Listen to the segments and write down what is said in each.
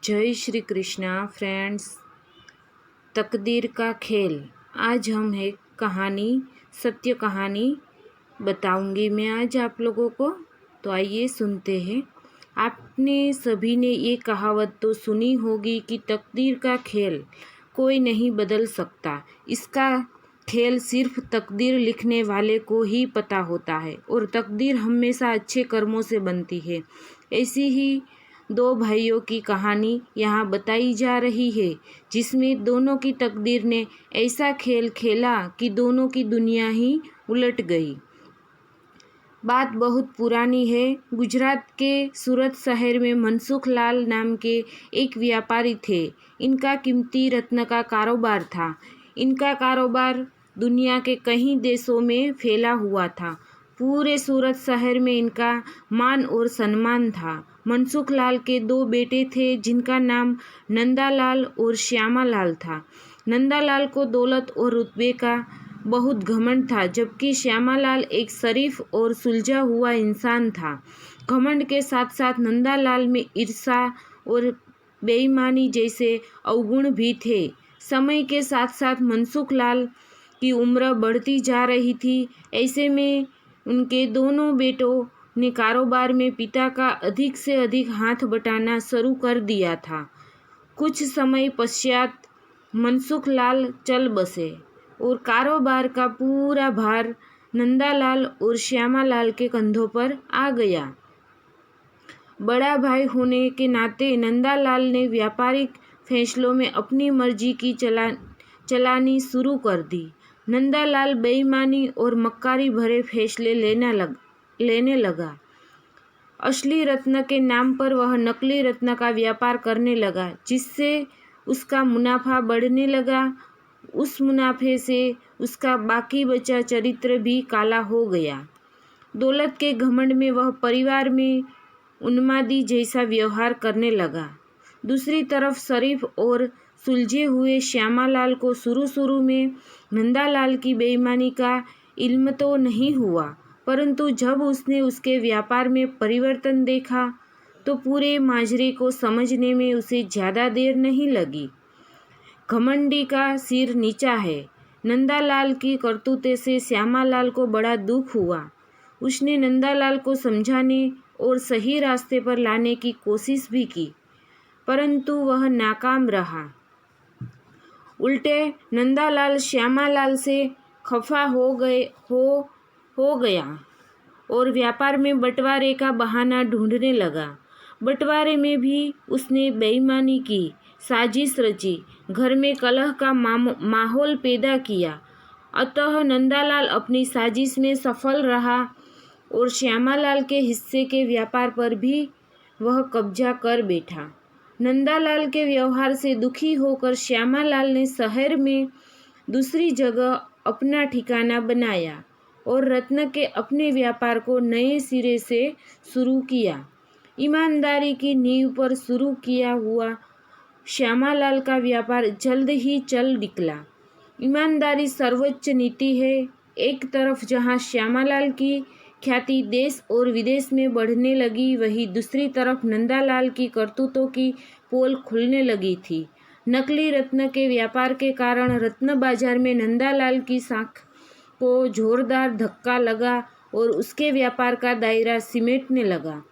जय श्री कृष्णा फ्रेंड्स। तकदीर का खेल। आज हम एक कहानी, सत्य कहानी बताऊंगी मैं आज आप लोगों को। तो आइए सुनते हैं। आपने सभी ने ये कहावत तो सुनी होगी कि तकदीर का खेल कोई नहीं बदल सकता। इसका खेल सिर्फ तकदीर लिखने वाले को ही पता होता है और तकदीर हमेशा अच्छे कर्मों से बनती है। ऐसी ही दो भाइयों की कहानी यहाँ बताई जा रही है, जिसमें दोनों की तकदीर ने ऐसा खेल खेला कि दोनों की दुनिया ही उलट गई। बात बहुत पुरानी है। गुजरात के सूरत शहर में मनसुख लाल नाम के एक व्यापारी थे। इनका कीमती रत्न का कारोबार था। इनका कारोबार दुनिया के कई देशों में फैला हुआ था। पूरे सूरत शहर में इनका मान और सम्मान था। मनसुख लाल के दो बेटे थे, जिनका नाम नंदालाल और श्यामालाल था। नंदालाल को दौलत और रुतबे का बहुत घमंड था, जबकि श्यामालाल एक शरीफ और सुलझा हुआ इंसान था। घमंड के साथ साथ नंदालाल में ईर्ष्या और बेईमानी जैसे अवगुण भी थे। समय के साथ साथ मनसुख लाल की उम्र बढ़ती जा रही थी। ऐसे में उनके दोनों बेटों ने कारोबार में पिता का अधिक से अधिक हाथ बटाना शुरू कर दिया था। कुछ समय पश्चात मनसुख लाल चल बसे और कारोबार का पूरा भार नंदालाल और श्यामालाल के कंधों पर आ गया। बड़ा भाई होने के नाते नंदालाल ने व्यापारिक फैसलों में अपनी मर्जी की चलानी शुरू कर दी। नंदालाल बेईमानी और मक्कारी भरे फैसले लेने लगा। असली रत्न के नाम पर वह नकली रत्न का व्यापार करने लगा, जिससे उसका मुनाफा बढ़ने लगा। उस मुनाफे से उसका बाकी बचा चरित्र भी काला हो गया। दौलत के घमंड में वह परिवार में उन्मादी जैसा व्यवहार करने लगा। दूसरी तरफ शरीफ और सुलझे हुए श्यामालाल को शुरू में नंदालाल की बेईमानी का इल्म तो नहीं हुआ, परंतु जब उसने उसके व्यापार में परिवर्तन देखा तो पूरे माजरे को समझने में उसे ज़्यादा देर नहीं लगी। घमंडी का सिर नीचा है। नंदालाल की करतूते से श्यामालाल को बड़ा दुख हुआ। उसने नंदालाल को समझाने और सही रास्ते पर लाने की कोशिश भी की, परंतु वह नाकाम रहा। उल्टे नंदालाल श्यामालाल से खफा हो गया और व्यापार में बंटवारे का बहाना ढूंढने लगा। बंटवारे में भी उसने बेईमानी की, साजिश रची, घर में कलह का माहौल पैदा किया। अतः नंदालाल अपनी साजिश में सफल रहा और श्यामालाल के हिस्से के व्यापार पर भी वह कब्जा कर बैठा। नंदालाल के व्यवहार से दुखी होकर श्यामालाल ने शहर में दूसरी जगह अपना ठिकाना बनाया और रत्न के अपने व्यापार को नए सिरे से शुरू किया। ईमानदारी की नींव पर शुरू किया हुआ श्यामालाल का व्यापार जल्द ही चल निकला। ईमानदारी सर्वोच्च नीति है। एक तरफ जहां श्यामालाल की ख्याति देश और विदेश में बढ़ने लगी, वहीं दूसरी तरफ नंदालाल की करतूतों की पोल खुलने लगी थी। नकली रत्न के व्यापार के कारण रत्न बाजार में नंदालाल की साख को जोरदार धक्का लगा और उसके व्यापार का दायरा सिमटने लगा।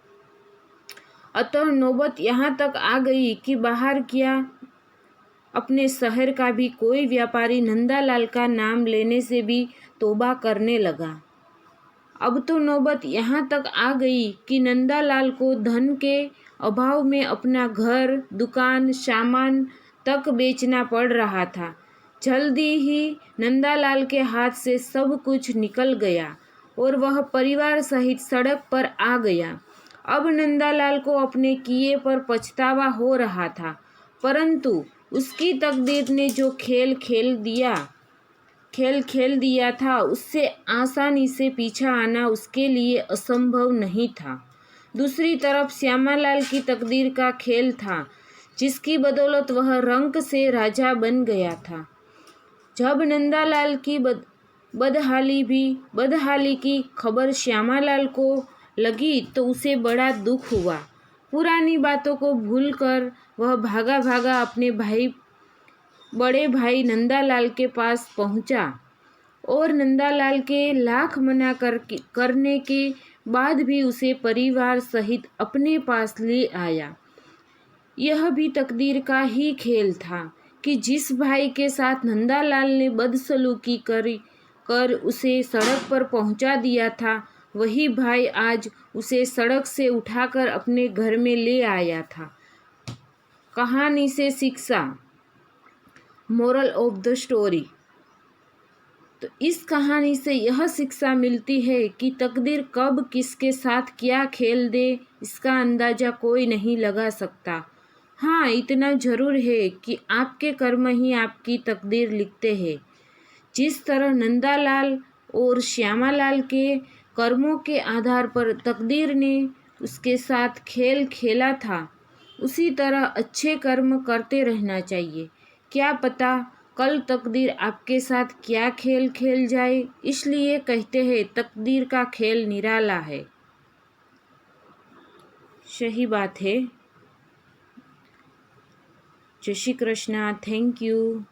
अतः नौबत यहाँ तक आ गई कि बाहर क्या अपने शहर का भी कोई व्यापारी नंदालाल का नाम लेने से भी तौबा करने लगा। अब तो नौबत यहाँ तक आ गई कि नंदालाल को धन के अभाव में अपना घर, दुकान, सामान तक बेचना पड़ रहा था। जल्दी ही नंदालाल के हाथ से सब कुछ निकल गया और वह परिवार सहित सड़क पर आ गया। अब नंदालाल को अपने किए पर पछतावा हो रहा था, परंतु उसकी तकदीर ने जो खेल खेल दिया था, उससे आसानी से पीछा आना उसके लिए असंभव नहीं था। दूसरी तरफ श्यामालाल की तकदीर का खेल था, जिसकी बदौलत वह रंक से राजा बन गया था। जब नंदालाल की बदहाली की खबर श्यामालाल को लगी तो उसे बड़ा दुख हुआ, पुरानी बातों को भूलकर वह भागा भागा अपने बड़े भाई नंदालाल के पास पहुंचा और नंदालाल के लाख मना करने के बाद भी उसे परिवार सहित अपने पास ले आया। यह भी तकदीर का ही खेल था कि जिस भाई के साथ नंदालाल ने बदसलूकी कर उसे सड़क पर पहुंचा दिया था, वही भाई आज उसे सड़क से उठाकर अपने घर में ले आया था। कहानी से शिक्षा, मोरल ऑफ द स्टोरी। तो इस कहानी से यह शिक्षा मिलती है कि तकदीर कब किसके साथ क्या खेल दे, इसका अंदाज़ा कोई नहीं लगा सकता। हाँ, इतना ज़रूर है कि आपके कर्म ही आपकी तकदीर लिखते हैं। जिस तरह नंदालाल और श्यामालाल के कर्मों के आधार पर तकदीर ने उसके साथ खेल खेला था, उसी तरह अच्छे कर्म करते रहना चाहिए। क्या पता कल तकदीर आपके साथ क्या खेल खेल जाए। इसलिए कहते हैं तकदीर का खेल निराला है। सही बात है। जय श्री कृष्णा। Thank you.